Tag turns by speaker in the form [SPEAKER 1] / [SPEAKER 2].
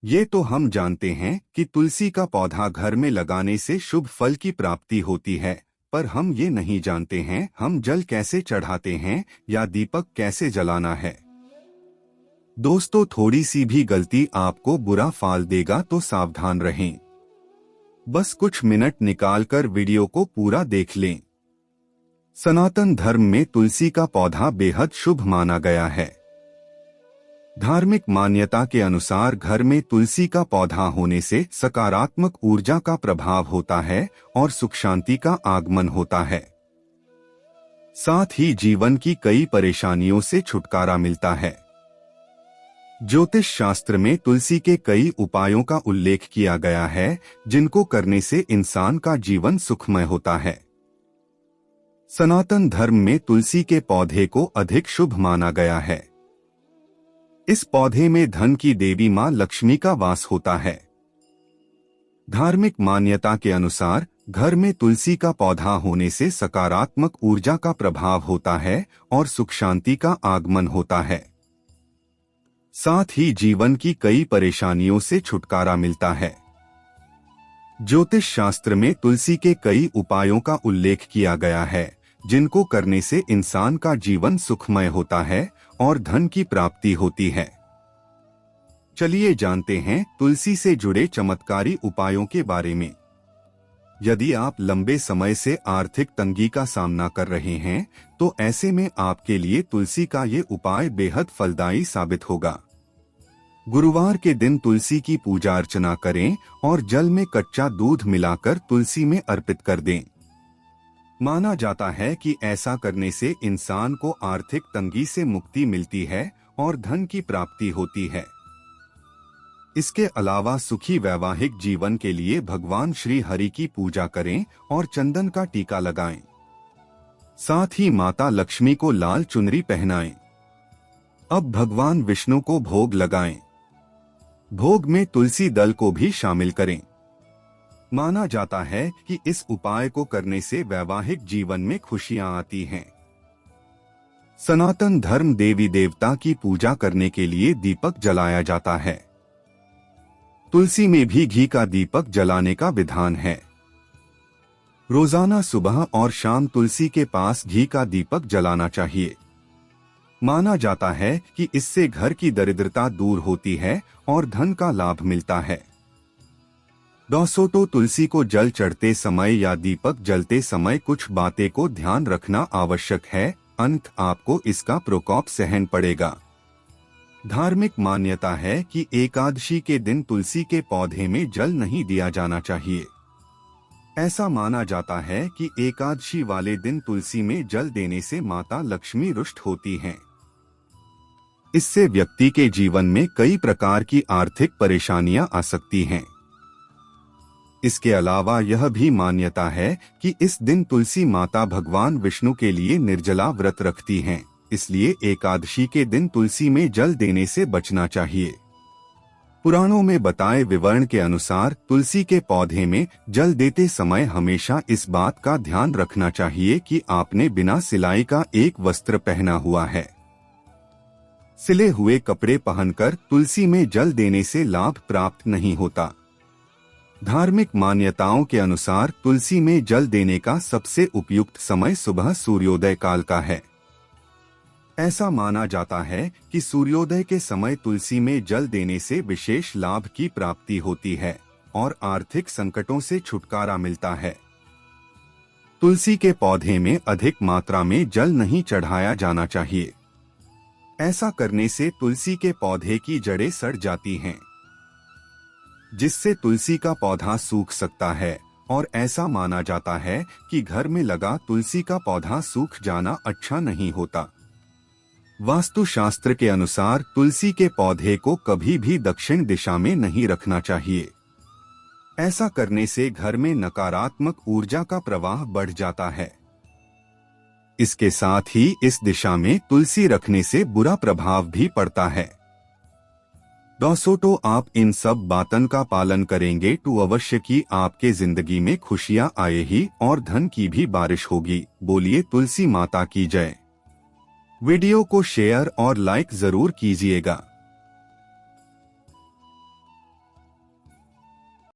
[SPEAKER 1] ये तो हम जानते हैं कि तुलसी का पौधा घर में लगाने से शुभ फल की प्राप्ति होती है, पर हम ये नहीं जानते हैं हम जल कैसे चढ़ाते हैं या दीपक कैसे जलाना है। दोस्तों, थोड़ी सी भी गलती आपको बुरा फल देगा, तो सावधान रहें। बस कुछ मिनट निकालकर वीडियो को पूरा देख लें। सनातन धर्म में तुलसी का पौधा बेहद शुभ माना गया है। धार्मिक मान्यता के अनुसार घर में तुलसी का पौधा होने से सकारात्मक ऊर्जा का प्रभाव होता है और सुख शांति का आगमन होता है। साथ ही जीवन की कई परेशानियों से छुटकारा मिलता है। ज्योतिष शास्त्र में तुलसी के कई उपायों का उल्लेख किया गया है, जिनको करने से इंसान का जीवन सुखमय होता है। सनातन धर्म में तुलसी के पौधे को अधिक शुभ माना गया है। इस पौधे में धन की देवी मां लक्ष्मी का वास होता है। धार्मिक मान्यता के अनुसार घर में तुलसी का पौधा होने से सकारात्मक ऊर्जा का प्रभाव होता है और सुख शांति का आगमन होता है। साथ ही जीवन की कई परेशानियों से छुटकारा मिलता है। ज्योतिष शास्त्र में तुलसी के कई उपायों का उल्लेख किया गया है, जिनको करने से इंसान का जीवन सुखमय होता है और धन की प्राप्ति होती है। चलिए जानते हैं तुलसी से जुड़े चमत्कारी उपायों के बारे में। यदि आप लंबे समय से आर्थिक तंगी का सामना कर रहे हैं, तो ऐसे में आपके लिए तुलसी का ये उपाय बेहद फलदायी साबित होगा। गुरुवार के दिन तुलसी की पूजा अर्चना करें और जल में कच्चा दूध मिलाकर तुलसी में अर्पित कर दें। माना जाता है कि ऐसा करने से इंसान को आर्थिक तंगी से मुक्ति मिलती है और धन की प्राप्ति होती है। इसके अलावा सुखी वैवाहिक जीवन के लिए भगवान श्री हरि की पूजा करें और चंदन का टीका लगाएं। साथ ही माता लक्ष्मी को लाल चुनरी पहनाएं। अब भगवान विष्णु को भोग लगाएं। भोग में तुलसी दल को भी शामिल करें। माना जाता है कि इस उपाय को करने से वैवाहिक जीवन में खुशियां आती हैं। सनातन धर्म देवी देवता की पूजा करने के लिए दीपक जलाया जाता है। तुलसी में भी घी का दीपक जलाने का विधान है। रोजाना सुबह और शाम तुलसी के पास घी का दीपक जलाना चाहिए। माना जाता है कि इससे घर की दरिद्रता दूर होती है और धन का लाभ मिलता है। दोस्तों, तो तुलसी को जल चढ़ते समय या दीपक जलते समय कुछ बातें को ध्यान रखना आवश्यक है, अन्यथा आपको इसका प्रकोप सहन पड़ेगा। धार्मिक मान्यता है कि एकादशी के दिन तुलसी के पौधे में जल नहीं दिया जाना चाहिए। ऐसा माना जाता है कि एकादशी वाले दिन तुलसी में जल देने से माता लक्ष्मी रुष्ट होती हैं। इससे व्यक्ति के जीवन में कई प्रकार की आर्थिक परेशानियां आ सकती हैं। इसके अलावा यह भी मान्यता है कि इस दिन तुलसी माता भगवान विष्णु के लिए निर्जला व्रत रखती हैं, इसलिए एकादशी के दिन तुलसी में जल देने से बचना चाहिए। पुराणों में बताए विवरण के अनुसार तुलसी के पौधे में जल देते समय हमेशा इस बात का ध्यान रखना चाहिए कि आपने बिना सिलाई का एक वस्त्र पहना हुआ है। सिले हुए कपड़े पहनकर तुलसी में जल देने से लाभ प्राप्त नहीं होता। धार्मिक मान्यताओं के अनुसार तुलसी में जल देने का सबसे उपयुक्त समय सुबह सूर्योदय काल का है। ऐसा माना जाता है कि सूर्योदय के समय तुलसी में जल देने से विशेष लाभ की प्राप्ति होती है और आर्थिक संकटों से छुटकारा मिलता है। तुलसी के पौधे में अधिक मात्रा में जल नहीं चढ़ाया जाना चाहिए। ऐसा करने से तुलसी के पौधे की जड़ें सड़ जाती हैं, जिससे तुलसी का पौधा सूख सकता है और ऐसा माना जाता है कि घर में लगा तुलसी का पौधा सूख जाना अच्छा नहीं होता। वास्तु शास्त्र के अनुसार तुलसी के पौधे को कभी भी दक्षिण दिशा में नहीं रखना चाहिए। ऐसा करने से घर में नकारात्मक ऊर्जा का प्रवाह बढ़ जाता है। इसके साथ ही इस दिशा में तुलसी रखने से बुरा प्रभाव भी पड़ता है। दोस्तों, तो आप इन सब बातों का पालन करेंगे तो अवश्य कि आपके जिंदगी में खुशियां आए ही और धन की भी बारिश होगी। बोलिए तुलसी माता की जय। वीडियो को शेयर और लाइक जरूर कीजिएगा।